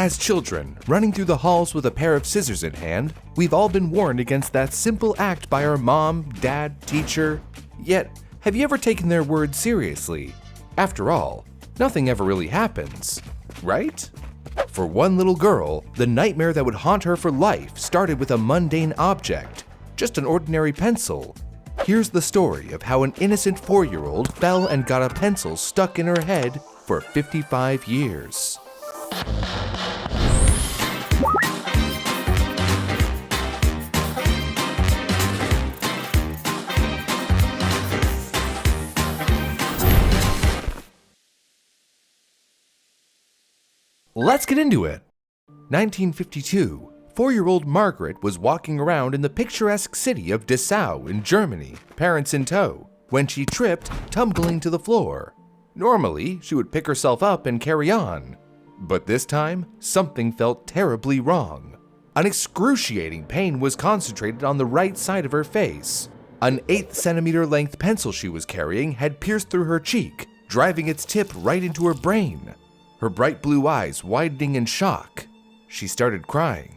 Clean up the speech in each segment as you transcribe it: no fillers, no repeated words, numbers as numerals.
As children, running through the halls with a pair of scissors in hand, we've all been warned against that simple act by our mom, dad, teacher. Yet, have you ever taken their words seriously? After all, nothing ever really happens, right? For one little girl, the nightmare that would haunt her for life started with a mundane object, just an ordinary pencil. Here's the story of how an innocent 4-year-old fell and got a pencil stuck in her head for 55 years. Let's get into it. 1952, 4-year-old Margaret was walking around in the picturesque city of Dessau in Germany, parents in tow, when she tripped, tumbling to the floor. Normally, she would pick herself up and carry on. But this time, something felt terribly wrong. An excruciating pain was concentrated on the right side of her face. An 8-centimeter length pencil she was carrying had pierced through her cheek, driving its tip right into her brain. Her bright blue eyes widening in shock, she started crying.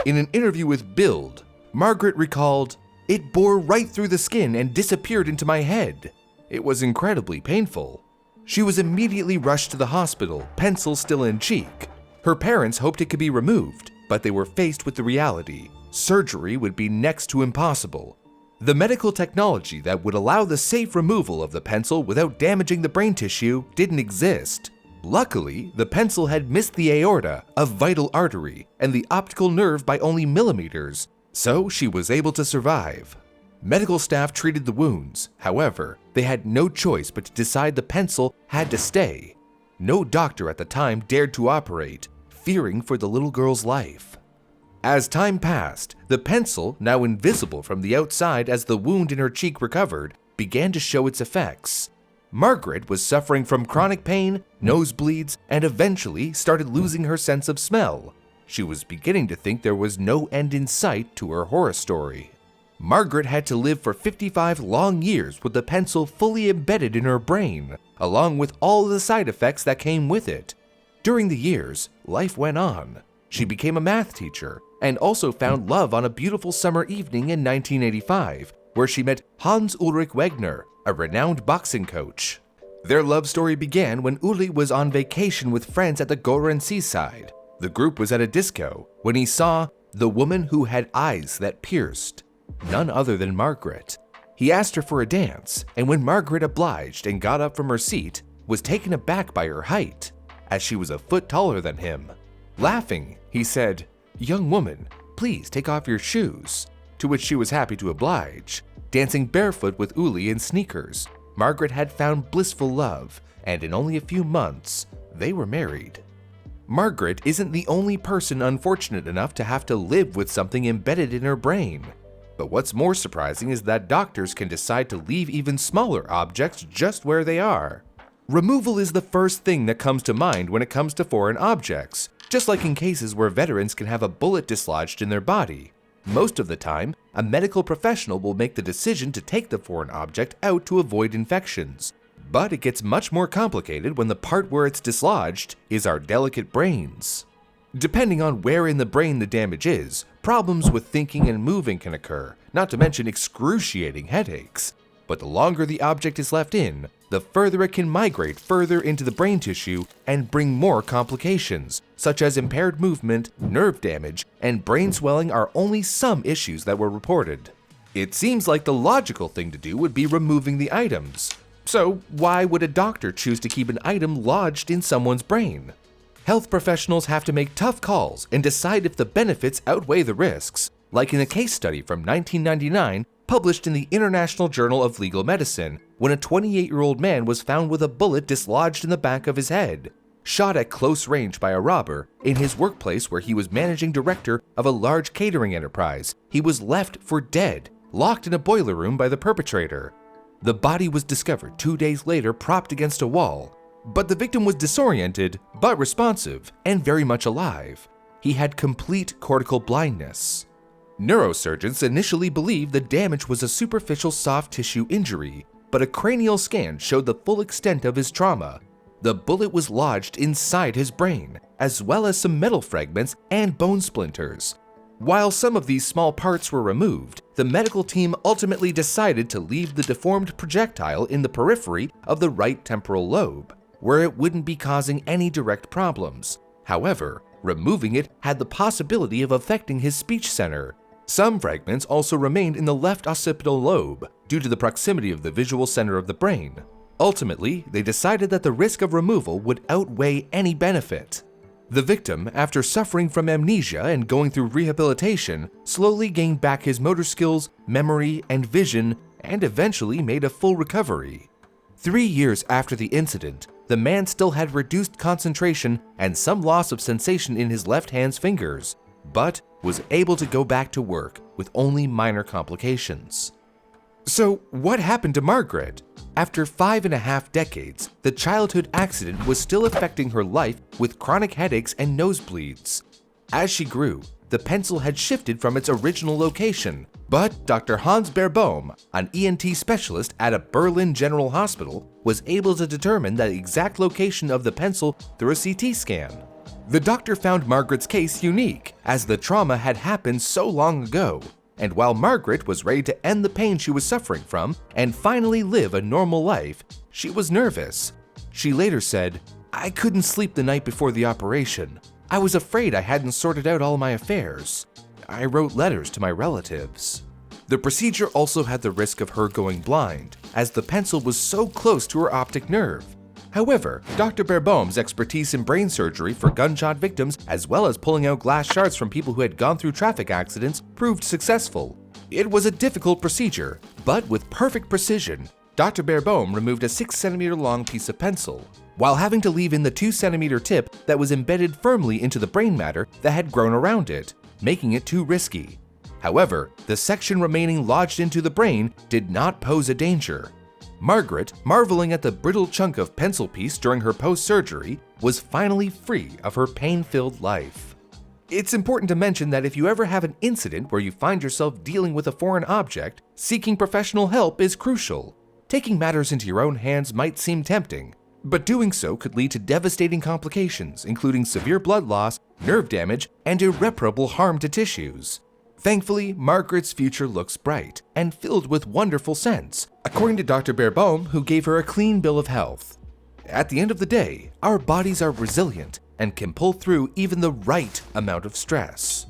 In an interview with Bild, Margaret recalled, "It bore right through the skin and disappeared into my head. It was incredibly painful." She was immediately rushed to the hospital, pencil still in cheek. Her parents hoped it could be removed, but they were faced with the reality. Surgery would be next to impossible. The medical technology that would allow the safe removal of the pencil without damaging the brain tissue didn't exist. Luckily, the pencil had missed the aorta, a vital artery, and the optical nerve by only millimeters, so she was able to survive. Medical staff treated the wounds. However, they had no choice but to decide the pencil had to stay. No doctor at the time dared to operate, fearing for the little girl's life. As time passed, the pencil, now invisible from the outside as the wound in her cheek recovered, began to show its effects. Margaret was suffering from chronic pain, nosebleeds, and eventually started losing her sense of smell. She was beginning to think there was no end in sight to her horror story. Margaret had to live for 55 long years with the pencil fully embedded in her brain, along with all the side effects that came with it. During the years, life went on. She became a math teacher and also found love on a beautiful summer evening in 1985, where she met Hans-Ulrich Wegner, a renowned boxing coach. Their love story began when Uli was on vacation with friends at the Goren seaside. The group was at a disco when he saw the woman who had eyes that pierced, none other than Margaret. He asked her for a dance, and when Margaret obliged and got up from her seat, was taken aback by her height, as she was a foot taller than him. Laughing, he said, "Young woman, please take off your shoes," to which she was happy to oblige. Dancing barefoot with Uli in sneakers, Margaret had found blissful love, and in only a few months, they were married. Margaret isn't the only person unfortunate enough to have to live with something embedded in her brain. But what's more surprising is that doctors can decide to leave even smaller objects just where they are. Removal is the first thing that comes to mind when it comes to foreign objects, just like in cases where veterans can have a bullet dislodged in their body. Most of the time, a medical professional will make the decision to take the foreign object out to avoid infections. But it gets much more complicated when the part where it's dislodged is our delicate brains. Depending on where in the brain the damage is, problems with thinking and moving can occur, not to mention excruciating headaches. But the longer the object is left in, the further it can migrate further into the brain tissue and bring more complications, such as impaired movement, nerve damage, and brain swelling are only some issues that were reported. It seems like the logical thing to do would be removing the items. So why would a doctor choose to keep an item lodged in someone's brain? Health professionals have to make tough calls and decide if the benefits outweigh the risks, like in a case study from 1999 published in the International Journal of Legal Medicine, when a 28-year-old man was found with a bullet dislodged in the back of his head, shot at close range by a robber in his workplace where he was managing director of a large catering enterprise. He was left for dead, locked in a boiler room by the perpetrator. The body was discovered 2 days later propped against a wall, but the victim was disoriented but responsive and very much alive. He had complete cortical blindness. Neurosurgeons initially believed the damage was a superficial soft tissue injury, but a cranial scan showed the full extent of his trauma. The bullet was lodged inside his brain, as well as some metal fragments and bone splinters. While some of these small parts were removed, the medical team ultimately decided to leave the deformed projectile in the periphery of the right temporal lobe, where it wouldn't be causing any direct problems. However, removing it had the possibility of affecting his speech center. Some fragments also remained in the left occipital lobe due to the proximity of the visual center of the brain. Ultimately, they decided that the risk of removal would outweigh any benefit. The victim, after suffering from amnesia and going through rehabilitation, slowly gained back his motor skills, memory, and vision, and eventually made a full recovery. 3 years after the incident, the man still had reduced concentration and some loss of sensation in his left hand's fingers, but was able to go back to work with only minor complications. So, what happened to Margaret? After 5.5 decades, the childhood accident was still affecting her life with chronic headaches and nosebleeds. As she grew, the pencil had shifted from its original location, but Dr. Hans Beerbohm, an ENT specialist at a Berlin General Hospital, was able to determine the exact location of the pencil through a CT scan. The doctor found Margaret's case unique, as the trauma had happened so long ago, and while Margaret was ready to end the pain she was suffering from and finally live a normal life, she was nervous. She later said, "I couldn't sleep the night before the operation. I was afraid I hadn't sorted out all my affairs. I wrote letters to my relatives." The procedure also had the risk of her going blind, as the pencil was so close to her optic nerve. However, Dr. Beerbohm's expertise in brain surgery for gunshot victims, as well as pulling out glass shards from people who had gone through traffic accidents, proved successful. It was a difficult procedure, but with perfect precision, Dr. Beerbohm removed a 6 cm long piece of pencil, while having to leave in the 2 cm tip that was embedded firmly into the brain matter that had grown around it, making it too risky. However, the section remaining lodged into the brain did not pose a danger. Margaret, marveling at the brittle chunk of pencil piece during her post-surgery, was finally free of her pain-filled life. It's important to mention that if you ever have an incident where you find yourself dealing with a foreign object, seeking professional help is crucial. Taking matters into your own hands might seem tempting, but doing so could lead to devastating complications, including severe blood loss, nerve damage, and irreparable harm to tissues. Thankfully, Margaret's future looks bright and filled with wonderful scents, according to Dr. Beerbohm, who gave her a clean bill of health. At the end of the day, our bodies are resilient and can pull through even the right amount of stress.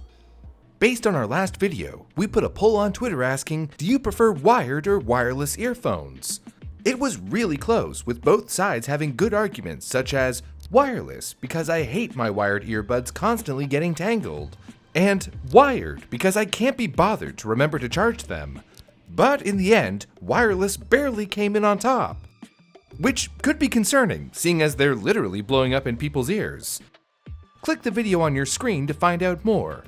Based on our last video, we put a poll on Twitter asking, do you prefer wired or wireless earphones? It was really close, with both sides having good arguments such as wireless because I hate my wired earbuds constantly getting tangled, and wired because I can't be bothered to remember to charge them. But in the end, wireless barely came in on top, which could be concerning, seeing as they're literally blowing up in people's ears. Click the video on your screen to find out more.